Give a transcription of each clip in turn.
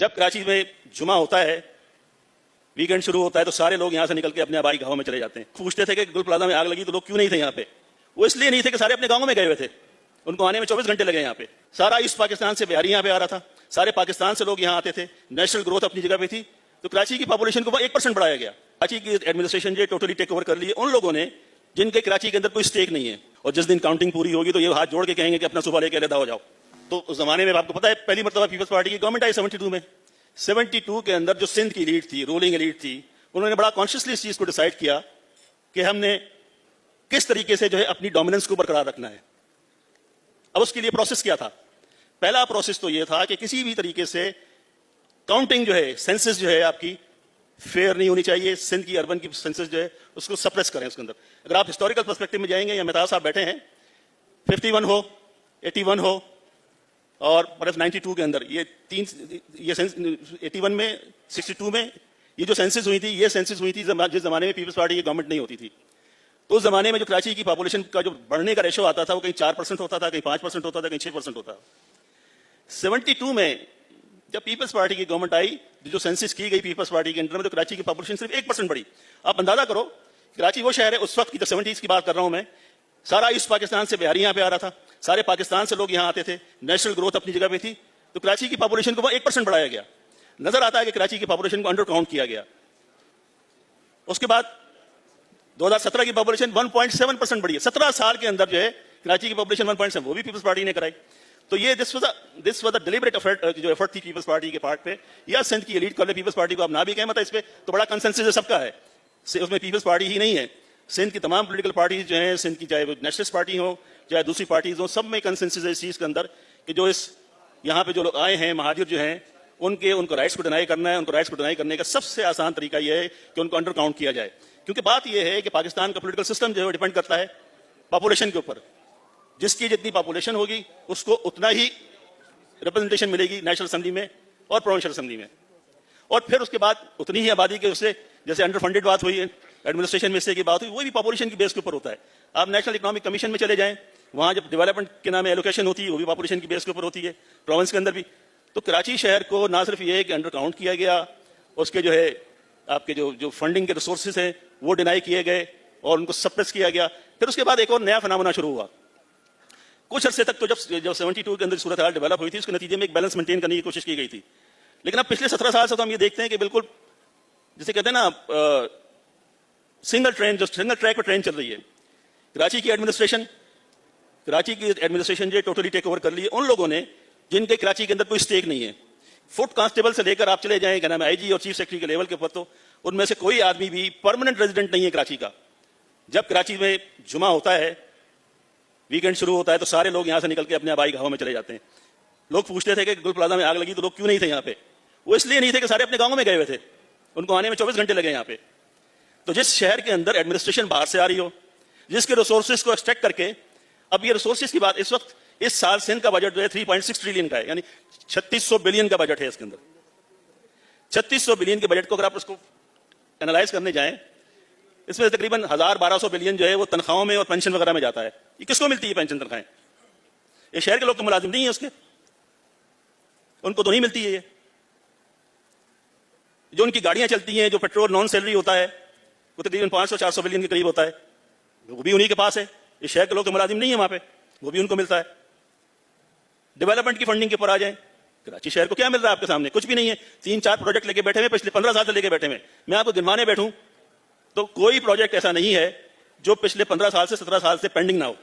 जब कराची में जुमा होता है, वीकेंड शुरू होता है, तो सारे लोग यहाँ से निकल के अपने आबाई गाँव में चले जाते हैं। पूछते थे कि गुल प्लाजा में आग लगी तो लोग क्यों नहीं थे यहाँ पे। वो इसलिए नहीं थे कि सारे अपने गाँव में गए हुए थे, उनको आने में 24 घंटे लगे यहाँ पे। सारा ईस्ट पाकिस्तान से बिहारी यहाँ पे आ रहा था, सारे पाकिस्तान से लोग यहाँ आते थे। नेशनल ग्रोथ अपनी जगह पे थी, तो कराची की पॉपुलेशन को 1% बढ़ाया गया। कराची की एडमिनिस्ट्रेशन जो टोटली टेक ओवर कर लिए उन लोगों ने जिनके कराची के अंदर कोई स्टेक नहीं है, और जिस दिन काउंटिंग पूरी होगी तो ये हाथ जोड़ के कहेंगे कि अपना सुबह लेके अलग हो जाओ। तो उस जमाने में आपको पता है पहली मरतबा पीपल्स पार्टी की गवर्नमेंट आई 72 में। 72 के अंदर जो सिंध की लीड थी, रूलिंग लीड थी, उन्होंने बड़ा कॉन्शियसली इस चीज को डिसाइड किया कि हमने किस तरीके से जो है अपनी डोमिनेंस को बरकरार रखना है। अब उसके लिए प्रोसेस क्या था? पहला प्रोसेस तो यह था कि किसी भी तरीके से काउंटिंग जो है, सेंसस जो है आपकी फेयर नहीं होनी चाहिए। सिंध की अर्बन की सेंसस जो है उसको सप्रेस करें उसके अंदर। अगर आप हिस्टोरिकल पर्सपेक्टिव में जाएंगे, या मेहताब साहब बैठे हैं, 51 हो, 81 हो और 92 के अंदर ये 81 में, 62 में ये जो सेंसस हुई थी, ये सेंसस हुई थी जिस जमाने में पीपल्स पार्टी की गवर्नमेंट नहीं होती थी। तो उस जमाने में जो कराची की पॉपुलेशन का जो बढ़ने का रेशो आता था वो कहीं 4% होता था, कहीं 5% होता था, कहीं 6% होता था। 72 में जब पीपल्स पार्टी की गवर्नमेंट आई, जो सेंसस की गई पीपल्स पार्टी के अंडर में, तो कराची की पॉपुलेशन सिर्फ 1% बढ़ी। आप अंदाजा करो, कराची वो शहर है उस वक्त की, 70s की बात कर रहा हूं मैं, सारा ईस्ट पाकिस्तान से बिहारी यहाँ पे आ रहा था, सारे पाकिस्तान से लोग यहाँ आते थे। नेशनल ग्रोथ अपनी जगह पे थी, तो कराची की पॉपुलेशन को 1% बढ़ाया गया। नजर आता है कि कराची की पॉपुलेशन को अंडर काउंट किया गया। उसके बाद 2017 की पॉपुलेशन 1.7% बढ़ी है। 17 साल के अंदर जो है कराची की पॉपुलेशन 1.7, वो भी पीपल्स पार्टी ने कराई। तो ये this was a deliberate effort थी पीपल्स पार्टी के पार्ट पे, या सिंध की एलीट कर ले पीपल्स पार्टी को, आप ना भी कहें, मतलब इस पे तो बड़ा कंसेंसस है सबका है, उसमें पीपल्स पार्टी ही नहीं है। सिंध की तमाम पॉलिटिकल पार्टीज जो हैं, सिंध की चाहे वो नेशनलिस्ट पार्टी हो चाहे दूसरी पार्टीज हो, सब में कंसेंसस है इस चीज के अंदर कि जो इस यहाँ पे जो लोग आए हैं, महाजिर जो हैं, उनको राइट्स को डिनाई करना है। उनको राइट्स को डिनाई करने का सबसे आसान तरीका यह है कि उनको अंडर काउंट किया जाए। क्योंकि बात यह है कि पाकिस्तान का पॉलिटिकल सिस्टम जो है डिपेंड करता है पॉपुलेशन के ऊपर। जिसकी जितनी पॉपुलेशन होगी उसको उतना ही रिप्रेजेंटेशन मिलेगी नेशनल असेंबली में और प्रोविंशियल असेंबली में, और फिर उसके बाद उतनी ही आबादी के उससे, जैसे अंडर फंडेड बात हुई, एडमिनिस्ट्रेशन में से की बात हुई, वो भी पॉपुलेशन की बेस के ऊपर होता है। आप नेशनल इकोनॉमिक कमीशन में चले जाएं, वहां जब डेवलपमेंट के नाम एलोकेशन होती है वो भी पॉपुलेशन की बेस के ऊपर होती है, प्रोविंस के अंदर भी। तो कराची शहर को ना सिर्फ ये है कि अंडर काउंट किया गया, उसके जो है आपके जो फंडिंग के रिसोर्सेज हैं वो डिनाई किए गए और उनको सप्रेस किया गया। फिर उसके बाद एक और नया फिनोमेना शुरू हुआ। कुछ अरसे तक तो जब 72 के अंदर सूरत हाल डेवलप हुई थी, उसके नतीजे में एक बैलेंस मेंटेन करने की कोशिश की गई थी। लेकिन अब पिछले 17 साल से तो हम ये देखते हैं कि बिल्कुल जिसे कहते हैं ना सिंगल ट्रैक पर ट्रेन चल रही है। कराची की एडमिनिस्ट्रेशन जो टोटली टेक ओवर कर ली है उन लोगों ने जिनके कराची के अंदर कोई स्टेक नहीं है। फुट कांस्टेबल से लेकर आप चले जाएं क्या नाम है आईजी और चीफ सेक्रेटरी के लेवल के ऊपर, तो उनमें से कोई आदमी भी परमानेंट रेजिडेंट नहीं है कराची का। जब कराची में जुमा होता है, वीकेंड शुरू होता है, तो सारे लोग यहाँ से निकल के अपने आबाई गाँव में चले जाते हैं। लोग पूछते थे कि गुल प्लाजा में आग लगी तो लोग क्यों नहीं थे यहाँ पे। वो इसलिए नहीं थे कि सारे अपने गाँव में गए हुए थे, उनको आने में 24 घंटे लगे यहाँ पे। तो जिस शहर के अंदर एडमिनिस्ट्रेशन बाहर से आ रही हो, जिसके रिसोर्सेज को एक्सट्रैक्ट करके, अब ये रिसोर्सेज की बात, इस वक्त इस साल सिंध का बजट जो है 3.6 ट्रिलियन का है, यानी 3600 बिलियन का बजट है इसके अंदर। 3600 बिलियन के बजट को अगर आप उसको एनालाइज करने जाएं, इसमें तकरीबन 1000-1200 बिलियन जो है वो तनख्वाहों में और पेंशन वगैरह में जाता है। ये किसको मिलती है पेंशन तनख्वाहें? ये शहर के लोग तो मुलाजिम नहीं है उसके, उनको तो नहीं मिलती है। ये जो उनकी गाड़ियां चलती हैं, जो पेट्रोल नॉन सैलरी होता है, वो तकरीबन 500-400 बिलियन के करीब होता है, वो भी उन्हीं के पास है। ये शहर के लोग तो मुलाजिम नहीं है वहां पे, वो भी उनको मिलता है। डेवलपमेंट की फंडिंग के ऊपर आ जाए, कराची शहर को क्या मिल रहा है आपके सामने? कुछ भी नहीं है। 3-4 प्रोजेक्ट लेके बैठे हुए, पिछले 15 साल से लेके बैठे हुए। मैं आपको गिनवाने बैठूं तो कोई प्रोजेक्ट ऐसा नहीं है जो पिछले 15 साल से 17 साल से पेंडिंग ना हो।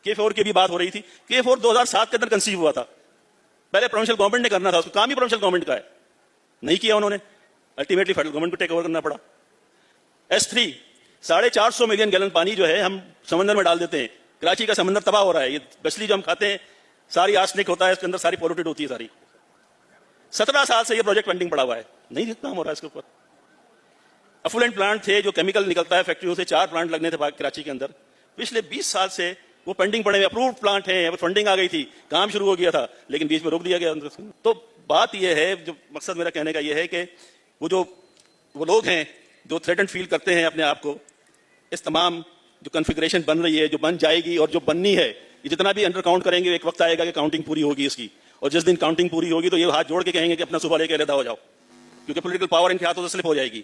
K4 की भी बात हो रही थी। K4 2007 के अंदर कंसीव हुआ था, पहले प्रोविंशियल गवर्नमेंट ने करना था, उसको काम ही प्रोविंशियल गवर्नमेंट का है, नहीं किया उन्होंने। अल्टीमेटली फेडरल गवर्नमेंट को टेक ओवर करना पड़ा। S3 450 मिलियन गैलन पानी जो है हम समंदर में डाल देते हैं। कराची का समंदर तबाह हो रहा है। ये मछली जो हम खाते हैं सारी आर्सेनिक होता है इसके अंदर, सारी पोल्यूटेड होती है सारी। 17 साल से ये प्रोजेक्ट पेंडिंग पड़ा हुआ है, नहीं काम हो रहा है इसके ऊपर। अफ्लुएंट प्लांट थे जो केमिकल निकलता है फैक्ट्रियों से, 4 प्लांट लगने थे कराची के अंदर, पिछले 20 साल से वो पेंडिंग पड़े हुए। अप्रूव्ड प्लांट हैं, फंडिंग आ गई थी, काम शुरू हो गया था, लेकिन बीच में रोक दिया गया। तो बात यह है, जो मकसद मेरा कहने का यह है कि वो लोग हैं जो थ्रेटन फील करते हैं अपने आप को, इस तमाम जो कॉन्फ़िगरेशन बन रही है, जो बन जाएगी और जो बननी है, ये जितना भी अंडर काउंट करेंगे, एक वक्त आएगा कि काउंटिंग पूरी होगी इसकी, और जिस दिन काउंटिंग पूरी होगी तो ये हाथ जोड़ के कहेंगे कि अपना सुबह लेके अलहदा हो जाओ, क्योंकि पॉलिटिकल पावर इनके हाथों से स्लिप हो जाएगी।